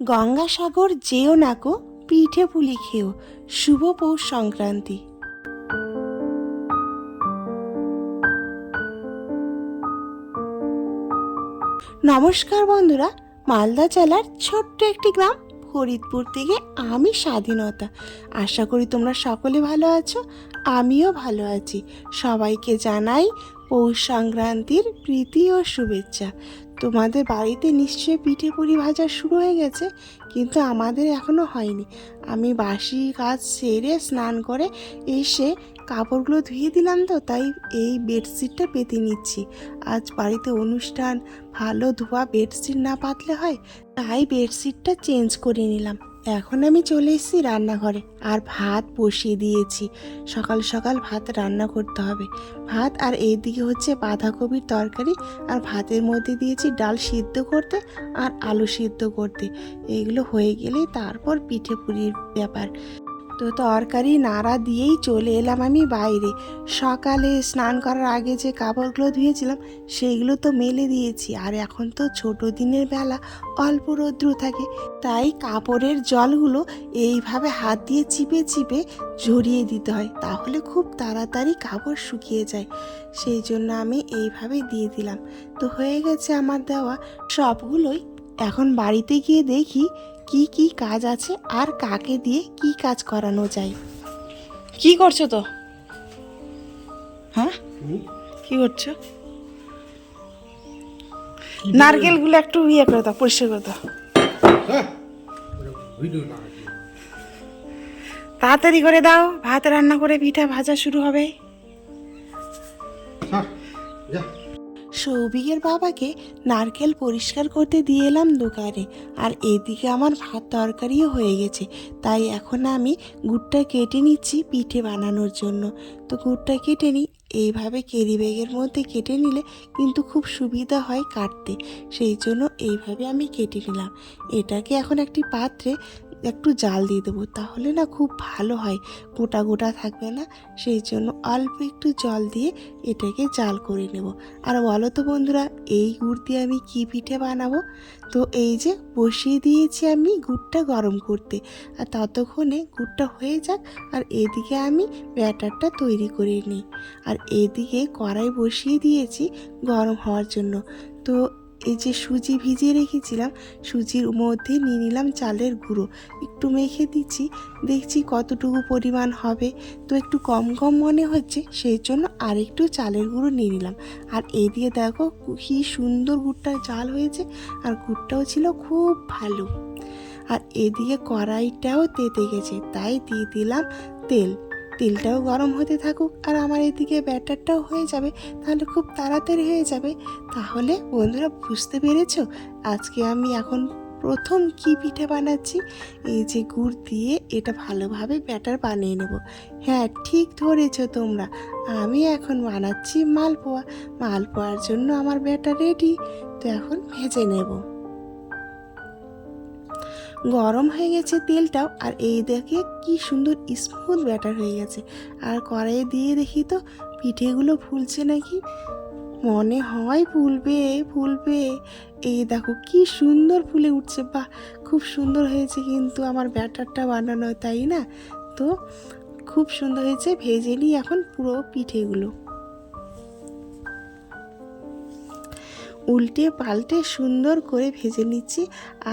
গঙ্গাসাগর যেও নাকো, পিঠে পুলি খেও, শুভ পৌষ সংক্রান্তি। নমস্কার বন্ধুরা, মালদা জেলার ছোট্ট একটি গ্রাম ফরিদপুর থেকে আমি স্বাধীনতা। আশা করি তোমরা সকলে ভালো আছো, আমিও ভালো আছি। সবাইকে জানাই পৌষ সংক্রান্তির প্রীতি ও শুভেচ্ছা। তোমাদের বাড়িতে নিশ্চয়ই পিঠে পুলি ভাজা শুরু হয়ে গেছে, কিন্তু আমাদের এখনও হয়নি। আমি বাসি কাজ সেরে স্নান করে এসে কাপড়গুলো ধুয়ে দিলাম, তো তাই এই বেডশিটটা পেতে নিচ্ছি। আজ বাড়িতে অনুষ্ঠান, ভালো ধোয়া বেডশিট না পাতলে হয়, তাই বেডশিটটা চেঞ্জ করে নিলাম। এখন আমি চলে এসেছি রান্নাঘরে আর ভাত বসিয়ে দিয়েছি। সকাল সকাল ভাত রান্না করতে হবে। ভাত আর এইদিকে হচ্ছে বাঁধাকপির তরকারি, আর ভাতের মধ্যে দিয়েছি ডাল সিদ্ধ করতে আর আলু সিদ্ধ করতে। এগুলো হয়ে গেলেই তারপর পিঠে পুলির ব্যাপার। তো তরকারি নাড়া দিয়েই চলে এলাম আমি বাইরে। সকালে স্নান করার আগে যে কাপড়গুলো ধুয়েছিলাম সেইগুলো তো মেলে দিয়েছি, আর এখন তো ছোট দিনের বেলা, অল্প রৌদ্র থাকে, তাই কাপড়ের জলগুলো এইভাবে হাত দিয়ে চিপে চিপে ঝরিয়ে দিতে হয়, তাহলে খুব তাড়াতাড়ি কাপড় শুকিয়ে যায়। সেই জন্য আমি এইভাবে দিয়ে দিলাম। তো হয়ে গেছে আমার দেওয়া সবগুলোই। এখন বাড়িতে গিয়ে দেখি কি কি কাজ আছে আর কাকে দিয়ে কি কাজ করানো যায়। কি করছো তো? হ্যাঁ, কি করছো? নারকেলগুলো একটু ইয়ে করে দাও, পরিষ্কার করে দাও। তাড়াতাড়ি করে দাও, ভাত রান্না করে পিঠা ভাজা শুরু হবে। সৌভিকের বাবাকে নারকেল পরিষ্কার করতে দিয়ে এলাম দোকানে, আর এদিকে আমার ভাত তরকারিও হয়ে গেছে। তাই এখন আমি গুড়টা কেটে নিচ্ছি পিঠে বানানোর জন্য। তো গুড়টা কেটে নিই, এইভাবে ক্যারি ব্যাগের মধ্যে কেটে নিলে কিন্তু খুব সুবিধা হয় কাটতে, সেই জন্য এইভাবে আমি কেটে নিলাম। এটাকে এখন একটি পাত্রে একটু জাল দিয়ে দেবো, তাহলে না খুব ভালো হয়, গোটা গোটা থাকবে না। সেই জন্য অল্প একটু জল দিয়ে এটাকে জাল করে নেব। আর বলো তো বন্ধুরা, এই গুড় দিয়ে আমি কি পিঠে বানাবো? তো এই যে বসিয়ে দিয়েছি আমি গুড়টা গরম করতে, আর ততক্ষণে গুড়টা হয়ে যাক, আর এদিকে আমি ব্যাটারটা তৈরি করে নিই। আর এদিকে কড়াই বসিয়ে দিয়েছি গরম হওয়ার জন্য। তো এই যে সুজি ভিজিয়ে রেখেছিলাম, সুজির মধ্যে নিয়ে নিলাম চালের গুঁড়ো, একটু মেখে দিচ্ছি, দেখছি কতটুকু পরিমাণ হবে। তো একটু কম কম মনে হচ্ছে, সেই জন্য আরেকটু চালের গুঁড়ো নিয়ে নিলাম। আর এই দিয়ে দেখো কি সুন্দর গুড়টা জাল হয়েছে, আর গুড়টাও ছিল খুব ভালো। আর এদিকে কড়াইটাও তেতে গেছে, তাই দিয়ে দিলাম তেল। তেলটাও গরম হতে থাকুক, আর আমার এদিকে ব্যাটারটাও হয়ে যাবে, তাহলে খুব তাড়াতাড়ি হয়ে যাবে। তাহলে বন্ধুরা বুঝতে পেরেছো আজকে আমি এখন প্রথম কি পিঠে বানাচ্ছি? এই যে গুড় দিয়ে এটা ভালোভাবে ব্যাটার বানিয়ে নেব। হ্যাঁ, ঠিক ধরেছো তোমরা, আমি এখন বানাচ্ছি মালপোয়া। মালপোয়ার জন্য আমার ব্যাটার রেডি, তো এখন ভেজে নেব। গরম হয়ে গেছে তেলটাও, আর এই দেখে কি সুন্দর স্মুথ ব্যাটার হয়ে গেছে। আর কড়াইয়ে দিয়ে দেখি তো পিঠেগুলো ফুলছে নাকি, মনে হয় ফুলবে ফুলবে। এই দেখো কি সুন্দর ফুলে উঠছে, বাহ খুব সুন্দর হয়েছে কিন্তু আমার ব্যাটারটা বানানো, তাই না? তো খুব সুন্দর হয়েছে। ভেজে নিই এখন পুরো পিঠেগুলো, উল্টে পাল্টে সুন্দর করে ভেজে নিচ্ছি।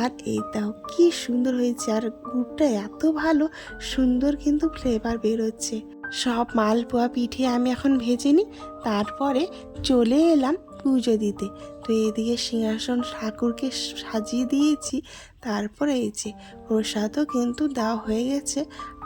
আর এই দাও কি সুন্দর হয়েছে, আর গুড়টা এত ভালো সুন্দর কিন্তু ফ্লেভার বেরোচ্ছে। সব মালপোয়া পিঠে আমি এখন ভেজে নিই, তারপরে চলে এলাম পুজো দিতে। তো এদিকে সিংহাসন ঠাকুরকে সাজিয়ে দিয়েছি, তারপরে এই যে প্রসাদও কিন্তু দেওয়া হয়ে গেছে।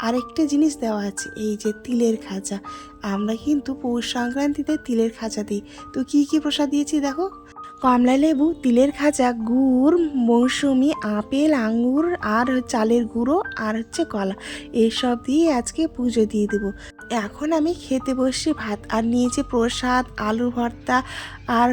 আরেকটা জিনিস দেওয়া আছে, এই যে তিলের খাজা। আমরা কিন্তু পৌষ সংক্রান্তিতে তিলের খাজা দিই। তো কি কি প্রসাদ দিয়েছি দেখো, কমলা লেবু, তিলের খাজা, গুড়, মৌসুমি, আপেল, আঙ্গুর, আর চালের গুঁড়ো, আর হচ্ছে কলা। এইসব দিয়ে আজকে পুজো দিয়ে দেবো। এখন আমি খেতে বসছি ভাত, আর নিয়েছি প্রসাদ, আলু ভর্তা আর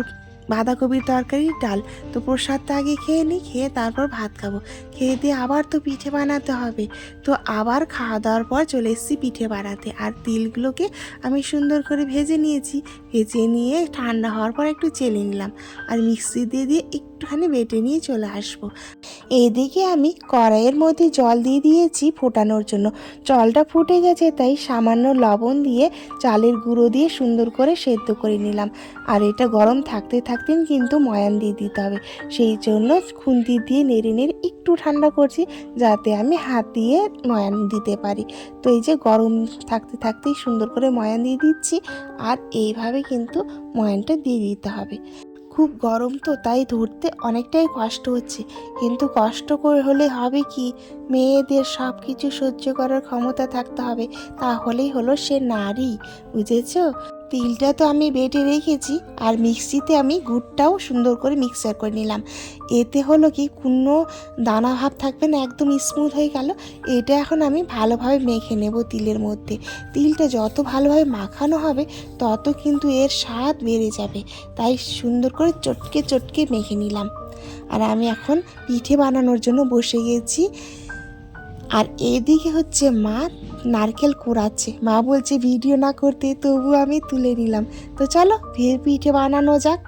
বাঁধাকপির তরকারি, ডাল। তো প্রসাদটা আগে খেয়ে নিই, খেয়ে তারপর ভাত খাবো। খেয়ে দিয়ে আবার তো পিঠে বানাতে হবে। তো আবার খাওয়া দাওয়ার পর চলে এসেছি পিঠে বানাতে। আর তিলগুলোকে আমি সুন্দর করে ভেজে নিয়েছি, ভেজে নিয়ে ঠান্ডা হওয়ার পর একটু চেলে নিলাম, আর মিক্সি দিয়ে একটু একটুখানি বেটে নিয়ে চলে আসবো। এদিকে আমি কড়াইয়ের মধ্যে জল দিয়ে দিয়েছি ফোটানোর জন্য। জলটা ফুটে গেছে, তাই সামান্য লবণ দিয়ে চালের গুঁড়ো দিয়ে সুন্দর করে সেদ্ধ করে নিলাম। আর এটা গরম থাকতে থাকতেই কিন্তু ময়ান দিয়ে দিতে হবে, সেই জন্য খুন্তি দিয়ে নেড়ে নেড়ে একটু ঠান্ডা করছি, যাতে আমি হাত দিয়ে ময়ান দিতে পারি। তো এই যে গরম থাকতে থাকতেই সুন্দর করে ময়ান দিয়ে দিচ্ছি, আর এইভাবে কিন্তু ময়ানটা দিয়ে দিতে হবে। খুব গরম তো, তাই ধরতে অনেকটাই কষ্ট হচ্ছে, কিন্তু কষ্ট করে হলে হবে কি, মেয়েদের সব কিছু সহ্য করার ক্ষমতা থাকতে হবে, তাহলেই হলো সে নারী, বুঝেছো? তিলটা তো আমি বেটে রেখেছি, আর মিক্সিতে আমি গুড়টাও সুন্দর করে মিক্সার করে নিলাম। এতে হলো কি, কোনো দানা ভাব থাকবে না, একদম স্মুথ হয়ে গেল। এটা এখন আমি ভালোভাবে মেখে নেব তিলের মধ্যে। তিলটা যত ভালোভাবে মাখানো হবে তত কিন্তু এর স্বাদ বেড়ে যাবে, তাই সুন্দর করে চটকে চটকে মেখে নিলাম। আর আমি এখন পিঠে বানানোর জন্য বসে গেছি। আর এদিকে হচ্ছে মা নারকেল কুড়াচ্ছে। মা বলছে ভিডিও না করতে, তবু আমি তুলে নিলাম। তো চলো পিঠে বানানো যাক।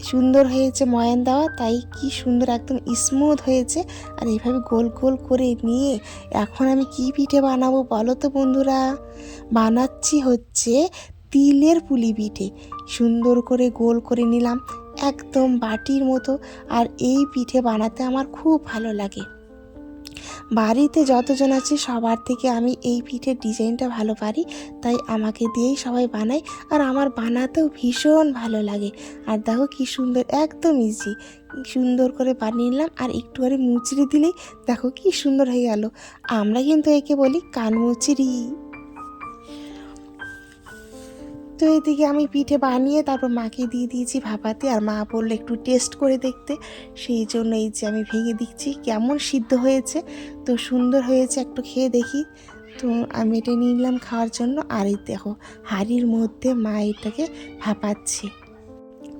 সুন্দর হয়েছে ময়ান দেওয়া, তাই কি সুন্দর একদম স্মুথ হয়েছে। আর এইভাবে গোল গোল করে নিয়ে এখন আমি কি পিঠে বানাবো বলো তো বন্ধুরা? বানাচ্ছি হচ্ছে তিলের পুলি পিঠে। সুন্দর করে গোল করে নিলাম, একদম বাটির মতো। আর এই পিঠে বানাতে আমার খুব ভালো লাগে। বাড়িতে যতজন আছে সবার থেকে আমি এই পিঠের ডিজাইনটা ভালো পারি, তাই আমাকে দিয়েই সবাই বানায়। আর আমার বানাতেও ভীষণ ভালো লাগে। আর দেখো কি সুন্দর, একদম ইজি, সুন্দর করে বানিয়ে নিলাম। আর একটু করে মুচড়ে দিলেই দেখো কি সুন্দর হয়ে গেল। আমরা কিন্তু একে বলি কানমুচড়ি। তো এদিকে আমি পিঠে বানিয়ে তারপর মাকে দিয়ে দিয়েছি ভাপাতে। আর মা বললো একটু টেস্ট করে দেখতে, সেই জন্য এই যে আমি ভেঙে দিচ্ছি কেমন সিদ্ধ হয়েছে। তো সুন্দর হয়েছে, একটু খেয়ে দেখি। তো আমি এটা নিয়ে নিলাম খাওয়ার জন্য। আর এই দেখো হাঁড়ির মধ্যে মা এটাকে ভাপাচ্ছে।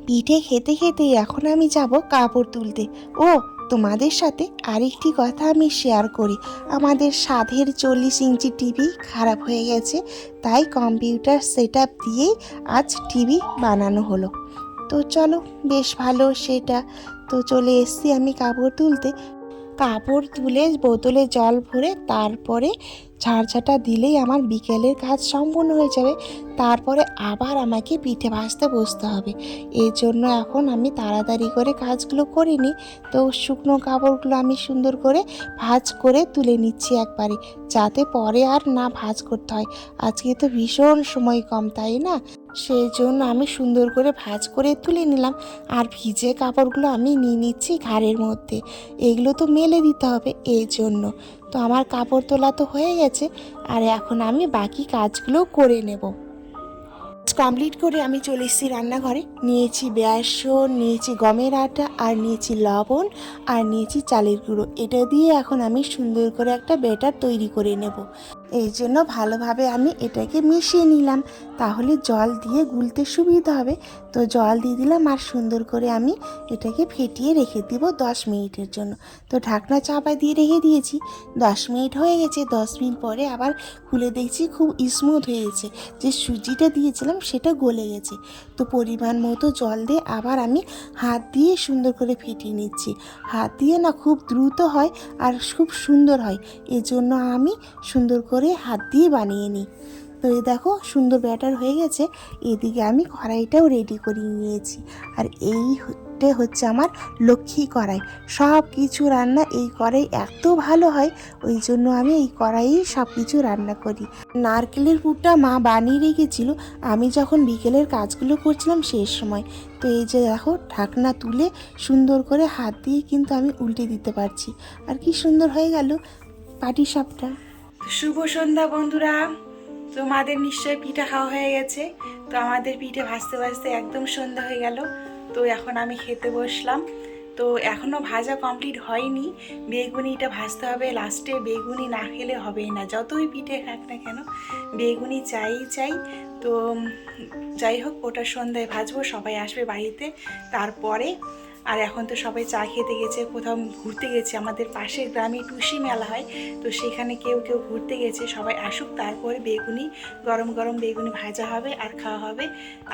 পিঠে খেতে খেতে এখন আমি যাব কাপড় তুলতে। ও তোমাদের সাথে আরেকটি কথা আমি শেয়ার করি। আমাদের সাধের 40 ইঞ্চি টিভি খারাপ হয়ে গেছে, তাই কম্পিউটার সেট আপ দিয়েই আজ টিভি বানানো হলো। তো চলো, বেশ ভালো সেটা। তো চলে এসছি আমি কাপড় তুলতে। কাপড় তুলে বোতলে জল ভরে তারপরে ঝাড়ঝাঁটা দিলেই আমার বিকেলের কাজ সম্পূর্ণ হয়ে যাবে। তারপরে আবার আমাকে পিঠে ভাজতে বসতে হবে। এই জন্য এখন আমি তাড়াতাড়ি করে কাজগুলো করিনি। তো শুকনো কাপড়গুলো আমি সুন্দর করে ভাঁজ করে তুলে নিচ্ছি একবারে, যাতে পরে আর না ভাঁজ করতে হয়। আজকে তো ভীষণ সময় কম, তাই না? সেই জন্য আমি সুন্দর করে ভাঁজ করে তুলে নিলাম। আর ভিজে কাপড়গুলো আমি নিয়ে নিচ্ছি ঘাড়ের মধ্যে। এগুলো তো মেলে দিতে হবে, এই জন্য। তো আমার কাপড় তোলা তো হয়ে গেছে, আর এখন আমি বাকি কাজগুলো করে নেব। কমপ্লিট করে আমি চলে এসেছি রান্নাঘরে। নিয়েছি বেসন, নিয়েছি গমের আটা, আর নিয়েছি লবণ, আর নিয়েছি চালের গুঁড়ো। এটা দিয়ে এখন আমি সুন্দর করে একটা ব্যাটার তৈরি করে নেব। এই জন্য ভালোভাবে আমি এটাকে মিশিয়ে নিলাম, তাহলে জল দিয়ে গুলতে সুবিধা হবে। তো জল দিয়ে দিলাম, আর সুন্দর করে আমি এটাকে ফেটিয়ে রেখে দিব 10 মিনিটের জন্য। তো ঢাকনা চাপা দিয়ে রেখে দিয়েছি। 10 মিনিট হয়ে গেছে। 10 মিনিট পরে আবার খুলে দেখছি খুব স্মুথ হয়ে গেছে। যে সুজিটা দিয়েছিলাম সেটা গলে গেছে। তো পরিমাণ মতো জল দিয়ে আবার আমি হাত দিয়ে সুন্দর করে ফেটিয়ে নিচ্ছি। হাত দিয়ে না খুব দ্রুত হয় আর খুব সুন্দর হয়, এজন্য আমি সুন্দর করে হাত দিয়ে বানিয়ে নিই। তো এই দেখো সুন্দর ব্যাটার হয়ে গেছে। এদিকে আমি কড়াইটাও রেডি করে নিয়েছি। আর এইটা হচ্ছে আমার লক্ষ্মী কড়াই। সব কিছু রান্না এই কড়াই এত ভালো হয়, ওই জন্য আমি এই কড়াইয়ে সব কিছু রান্না করি। নারকেলের পুরটা মা বানিয়ে রেখেছিল আমি যখন বিকেলের কাজগুলো করছিলাম সেই সময়। তো এই যে দেখো ঢাকনা তুলে সুন্দর করে হাত দিয়ে কিন্তু আমি উল্টে দিতে পারছি। আর কি সুন্দর হয়ে গেল পাটিসাপটা। শুভ সন্ধ্যা বন্ধুরা। তোমাদের নিশ্চয়ই পিঠা খাওয়া হয়ে গেছে। তো আমাদের পিঠে ভাজতে ভাজতে একদম সন্ধ্যা হয়ে গেল। তো এখন আমি খেতে বসলাম। তো এখনও ভাজা কমপ্লিট হয়নি, বেগুনিটা ভাজতে হবে লাস্টে। বেগুনি না খেলে হবেই না, যতই পিঠে খাক না কেন বেগুনি চাই। তো যাই হোক, ওটা সন্ধ্যায় ভাজবো, সবাই আসবে বাড়িতে তারপরে। আর এখন তো সবাই চা খেতে গেছে, কোথাও ঘুরতে গেছে। আমাদের পাশের গ্রামে টুসি মেলা হয়, তো সেখানে কেউ কেউ ঘুরতে গেছে। সবাই আসুক, তারপরে বেগুনি গরম গরম বেগুনি ভাজা হবে আর খাওয়া হবে।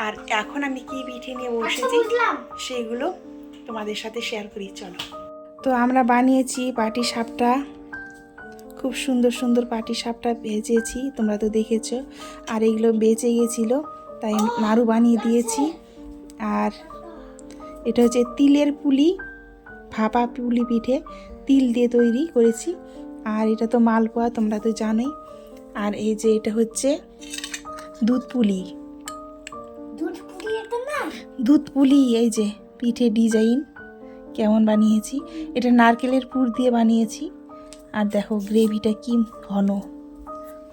আর এখন আমি কি পিঠে নিয়ে বসেছি সেগুলো তোমাদের সাথে শেয়ার করি। চলো, তো আমরা বানিয়েছি পাটিসাপটা, খুব সুন্দর সুন্দর পাটিসাপটা ভেজেছি, তোমরা তো দেখেছো। আর এগুলো বেঁচে গেছিলো তাই নাড়ু বানিয়ে দিয়েছি। আর এটা হচ্ছে তিলের পুলি, ভাপা পুলি পিঠে, তিল দিয়ে তৈরি করেছি। আর এটা তো মালপোয়া, তোমরা তো জানোই। আর এই যে এটা হচ্ছে দুধ পুলি, দুধ পুলি। এই যে পিঠে ডিজাইন কেমন বানিয়েছি, এটা নারকেলের পুর দিয়ে বানিয়েছি। আর দেখো গ্রেভিটা কি ঘন,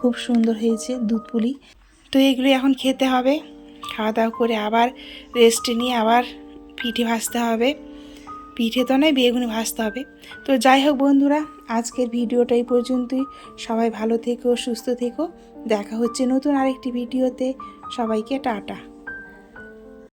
খুব সুন্দর হয়েছে দুধ পুলি। তো এগুলো এখন খেতে হবে, খাওয়া দাওয়া করে আবার রেস্ট নিয়ে আবার পিঠে ভাজতে হবে। পিঠে তো নয়, বেগুনি ভাজতে হবে। তো যাই হোক বন্ধুরা, আজকের ভিডিওটা এই পর্যন্তই। সবাই ভালো থেকো, সুস্থ থেকো। দেখা হচ্ছে নতুন আরেকটি ভিডিওতে। সবাইকে টাটা।